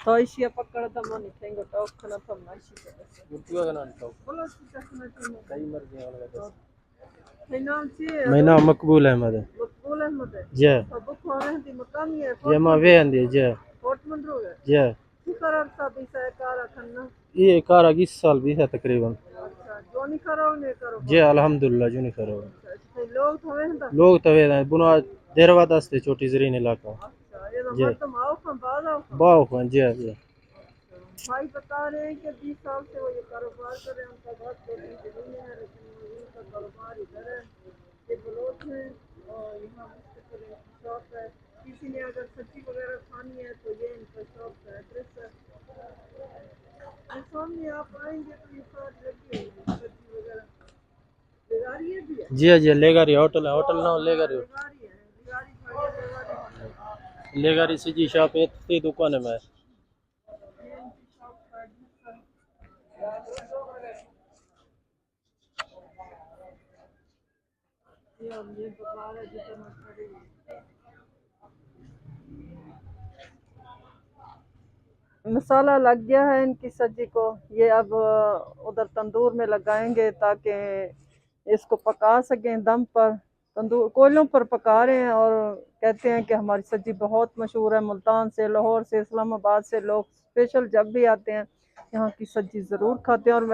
तो इसी पकड़ दम नहीं ठेंगो तो खाना तो नाशी के बस मुर्तिया का नाम तो बोलो सीधा सुना तुम कई मर्जी वाला बस मैं नाम ची मेरा नाम मकबूल अहमद है मकबूल अहमद है जी तो बुक होने दी मकामी है जी मैं वे आंदी जी फोर्ट मंड्रो है जी की करार सा भी कार खन्ना ये कार 20 साल भी है तकरीबन अच्छा जो नहीं करो ने करो जी अल्हम्दुलिल्लाह जो नहीं करो अच्छा लोग तो हैं लोग तवे बुना देरवा दस्ते छोटी जरीन इलाका अच्छा ये तो जी मर्दम आओ खां बाद आओ खां बाव खान जी जी भाई बता रहे हैं कि 20 साल से वो ये कारोबार कर रहे हैं उनका बहुत छोटी जमीन है लेकिन वो उनका कारोबार इधर है ये बलोच है और यहाँ मुस्तकिल इनकी शॉप है किसी ने अगर सब्जी वगैरह खानी है तो ये इनका शॉप का एड्रेस है और सामने आप आएंगे तो ये सारी लगी हुई है सब्जी वगैरह बेगारी है भी है जी जी लेगारी होटल है होटल ना लेगारी बेगारी है बेगारी खाइए बेगारी लेगारी से जी शॉप इतनी दुकान है मैं ये इनकी शॉप का एड्रेस है ये बाजार है जिधर मैं खड़ी हूँ मसाला लग गया है इनकी सब्जी को ये अब उधर तंदूर में लगाएंगे ताकि इसको पका सकें दम पर तंदूर कोयलों पर पका रहे हैं और कहते हैं कि हमारी सब्जी बहुत मशहूर है मुल्तान से लाहौर से इस्लामाबाद से लोग स्पेशल जब भी आते हैं यहाँ की सब्जी ज़रूर खाते हैं और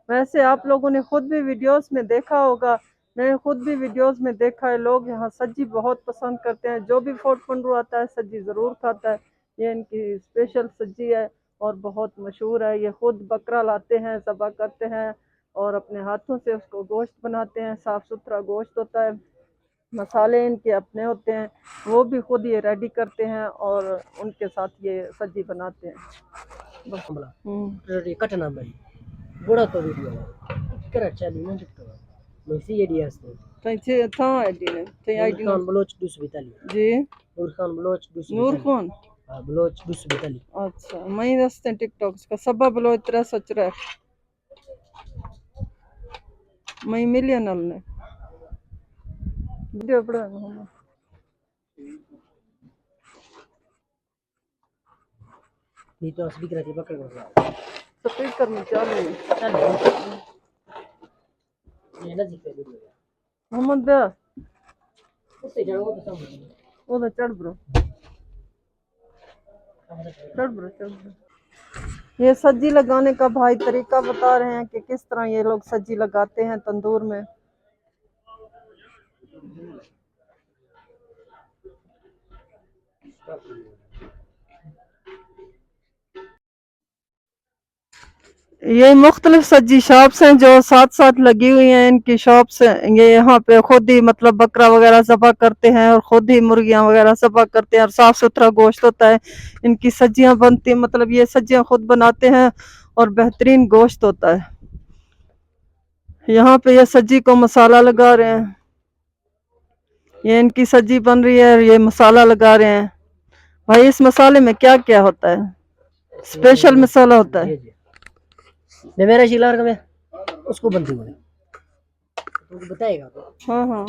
वैसे आप लोगों ने खुद भी वीडियोस में देखा होगा मैंने खुद भी वीडियोस में देखा है लोग यहाँ सब्जी बहुत पसंद करते हैं जो भी फोर्ट पंड्रू आता है सब्जी ज़रूर खाता है ये इनकी स्पेशल सब्जी है और बहुत मशहूर है ये खुद बकरा लाते हैं ज़बह करते हैं और अपने हाथों से उसको गोश्त बनाते हैं साफ़ सुथरा गोश्त होता है मसाले इनके अपने होते हैं वो भी खुद ये रेडी करते हैं और उनके साथ ये सब्जी बनाते हैं बस कटना भाई बड़ा तो वीडियो करा चालू ना टिकटॉक मैं सी एडी असते तैसे था आईडी ने ते आईडी खान बलोच 242 जी नूर खान बलोच 242 नूर खान बलोच 242 अच्छा मैं दसते टिकटॉक का सबब बलो इतना सच रहा मैं मिलियन ने वीडियो पड़ा नहीं तो असली कराची पकड़ कर स्पीकर में चालू है चल ये ना दिखे वीडियो मोहम्मद भैया उससे जाओ तो सब वो चढ़ ब्रो चढ़ ब्रो ये सब्जी लगाने का भाई तरीका बता रहे हैं कि किस तरह ये लोग सब्जी लगाते हैं तंदूर में ये मुख्तलिफ सब्जी शॉप्स हैं जो साथ साथ लगी हुई हैं इनकी शॉप्स ये यहाँ पे खुद ही मतलब बकरा वगैरह ज़बह करते हैं और खुद ही मुर्गियाँ वगैरह ज़बह करते हैं और साफ़ सुथरा गोश्त होता है इनकी सब्जियाँ बनती हैं मतलब ये सब्जियाँ खुद बनाते हैं और बेहतरीन गोश्त होता है यहाँ पे ये सब्जी को मसाला लगा रहे हैं ये इनकी सब्जी बन रही है ये मसाला लगा रहे हैं भाई इस मसाले में क्या क्या होता है स्पेशल मसाला होता है मैं मेरा शिलार का मैं उसको बनती हूँ तो बताएगा तो हाँ हाँ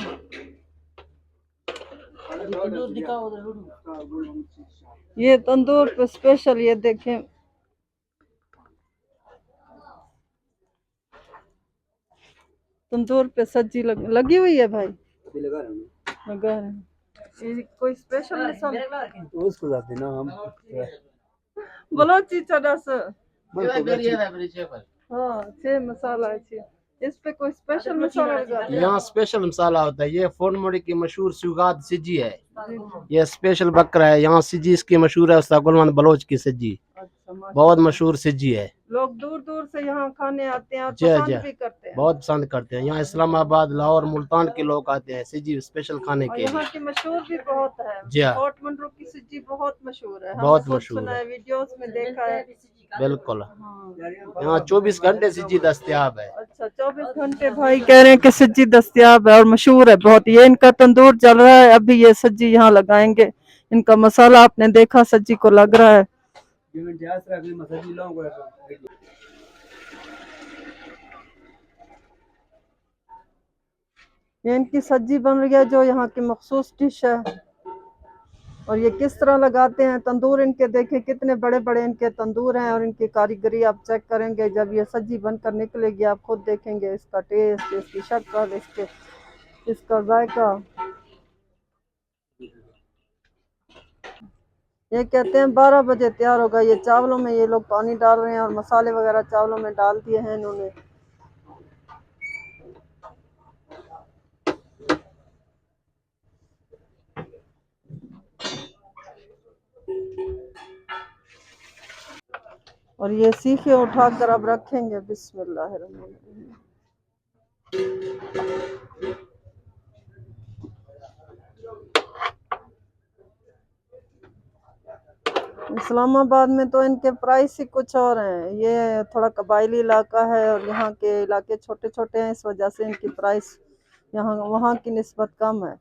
तंदूर दिखाओ उधर ये तंदूर पे स्पेशल ये देखें तंदूर पे सब्जी लगी हुई है भाई लगा रहे हैं ये कोई स्पेशल मसाला उसको जाते ना हम बलोची चरस हाँ छह मसाला है इस पे कोई स्पेशल मसाला लगा यहाँ स्पेशल मसाला होता है ये फोनमोड़ी की मशहूर सुगाद सिजी है ये स्पेशल बकरा है यहाँ सिजी इसकी मशहूर है उस्ताद गुलमान बलोच की सिजी बहुत मशहूर सिजी है लोग दूर दूर से यहाँ खाने आते हैं और जी पसंद जी भी करते हैं बहुत पसंद करते हैं यहाँ इस्लामाबाद लाहौर मुल्तान के लोग आते हैं सिजी स्पेशल खाने और के यहाँ लिए की मशहूर भी बहुत है जी हाँ। फोर्ट मंड्रो की सब्जी बहुत मशहूर है बहुत हमने खुद मशहूर सुना है। है वीडियोस में देखा है बिल्कुल हाँ। यहाँ 24 घंटे सिजी दस्तयाब है अच्छा 24 घंटे भाई कह रहे हैं कि सब्जी दस्तयाब है और मशहूर है बहुत ये इनका तंदूर जल रहा है अभी ये सब्जी यहाँ लगाएंगे इनका मसाला आपने देखा सब्जी को लग रहा है ये इनकी सब्जी बन रही है जो यहाँ की मखसूस डिश है और ये किस तरह लगाते हैं तंदूर इनके, देखें कितने बड़े बड़े इनके तंदूर हैं और इनकी कारीगरी आप चेक करेंगे जब ये सब्जी बनकर निकलेगी, आप खुद देखेंगे इसका टेस्ट, इसकी शक्ल, इसका जायका। ये कहते हैं 12 बजे तैयार होगा। ये चावलों में ये लोग पानी डाल रहे हैं और मसाले वगैरह चावलों में डाल दिए हैं इन्होंने। और ये सीखे उठाकर अब रखेंगे। बिस्मिल्लाहिर्रहमानिर्रहीम। इस्लामाबाद में तो इनके प्राइस ही कुछ और हैं। ये थोड़ा कबायली इलाका है और यहाँ के इलाके छोटे छोटे हैं, इस वजह से इनकी प्राइस यहाँ वहाँ की निस्बत कम है।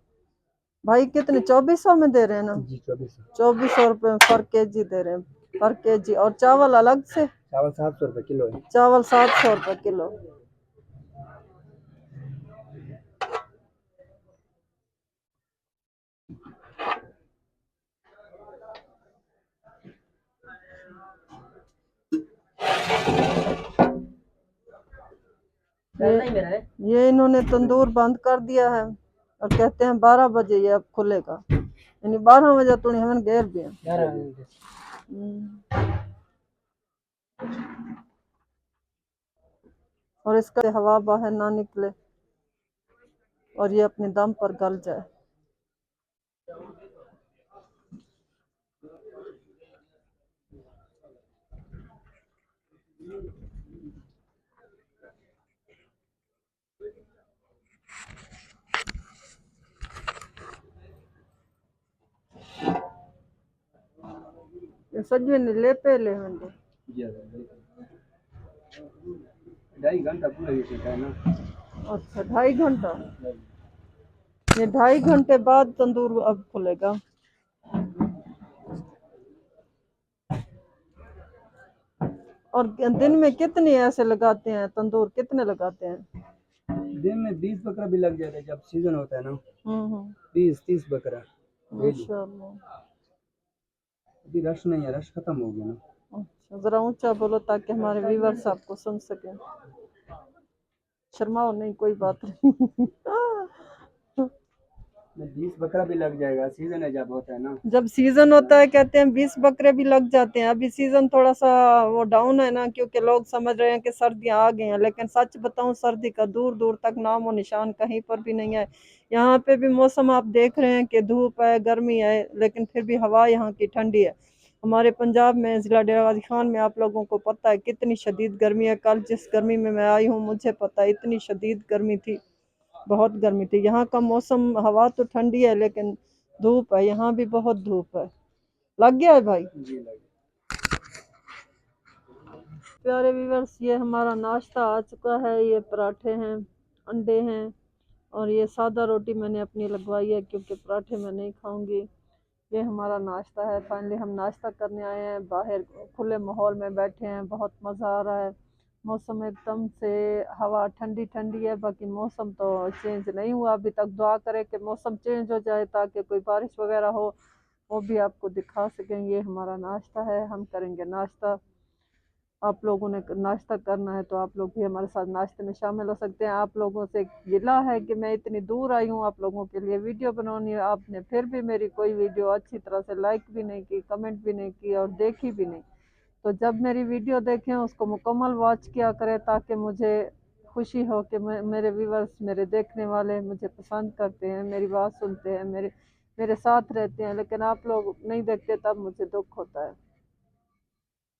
भाई कितने 2400 में दे रहे हैं ना? जी 2400। 2400 रुपये पर केजी दे रहे हैं, पर केजी। और चावल अलग से? चावल 700 रुपये किलो है। चावल 700 रुपये किलो। ये इन्होंने तंदूर बंद कर दिया है और कहते हैं 12 बजे ये अब खुलेगा, यानी 12 बजे तो नहीं हमें घेर दिया। और इसका हवा बाहर ना निकले और ये अपने दम पर गल जाए। सजवे ने ले पे ले होंगे 2.5 घंटा पूरा ये सीखा है ना। अच्छा 2.5 घंटा। ये 2.5 घंटे बाद तंदूर अब खुलेगा। और दिन में कितने ऐसे लगाते हैं तंदूर, कितने लगाते हैं? दिन में 20 बकरा भी लग जाता है जब सीजन होता है ना। 20-30 बकरा। माशाल्लाह। अभी रश नहीं है, रश खत्म हो गया ना। अच्छा जरा ऊंचा बोलो ताकि हमारे व्यूअर्स आपको सुन सकें। शर्माओ नहीं, कोई बात नहीं। 20 बकरा भी लग जाएगा, सीजन है जब होता है ना। जब सीजन होता है कहते हैं 20 बकरे भी लग जाते हैं। अभी सीजन थोड़ा सा वो डाउन है ना, क्योंकि लोग समझ रहे हैं कि सर्दियां आ गई हैं, लेकिन सच बताऊं सर्दी का दूर दूर तक नाम और निशान कहीं पर भी नहीं है। यहाँ पे भी मौसम आप देख रहे हैं कि धूप है, गर्मी है, लेकिन फिर भी हवा यहाँ की ठंडी है। हमारे पंजाब में ज़िला डेरा गाजी खान में आप लोगों को पता है कितनी शदीद गर्मी है। कल जिस गर्मी में मैं आई हूँ मुझे पता है, इतनी शदीद गर्मी थी, बहुत गर्मी थी। यहाँ का मौसम, हवा तो ठंडी है लेकिन धूप है, यहाँ भी बहुत धूप है। लग गया है भाई? प्यारे व्यूअर्स, ये हमारा नाश्ता आ चुका है। ये पराठे हैं, अंडे हैं और ये सादा रोटी मैंने अपनी लगवाई है क्योंकि पराठे मैं नहीं खाऊंगी। ये हमारा नाश्ता है। फाइनली हम नाश्ता करने आए हैं, बाहर खुले माहौल में बैठे हैं, बहुत मज़ा आ रहा है। मौसम एकदम से, हवा ठंडी ठंडी है, बाकी मौसम तो चेंज नहीं हुआ अभी तक। दुआ करें कि मौसम चेंज हो जाए ताकि कोई बारिश वगैरह हो, वो भी आपको दिखा सकें। ये हमारा नाश्ता है, हम करेंगे नाश्ता। आप लोगों ने नाश्ता करना है तो आप लोग भी हमारे साथ नाश्ते में शामिल हो सकते हैं। आप लोगों से गिला है कि मैं इतनी दूर आई हूँ आप लोगों के लिए वीडियो बनानी है, आपने फिर भी मेरी कोई वीडियो अच्छी तरह से लाइक भी नहीं की, कमेंट भी नहीं की और देखी भी नहीं। तो जब मेरी वीडियो देखें उसको मुकम्मल वॉच किया करें ताकि मुझे खुशी हो कि मेरे व्यूवर्स, मेरे देखने वाले मुझे पसंद करते हैं, मेरी बात सुनते हैं, मेरे साथ रहते हैं। लेकिन आप लोग नहीं देखते तब मुझे दुख होता है।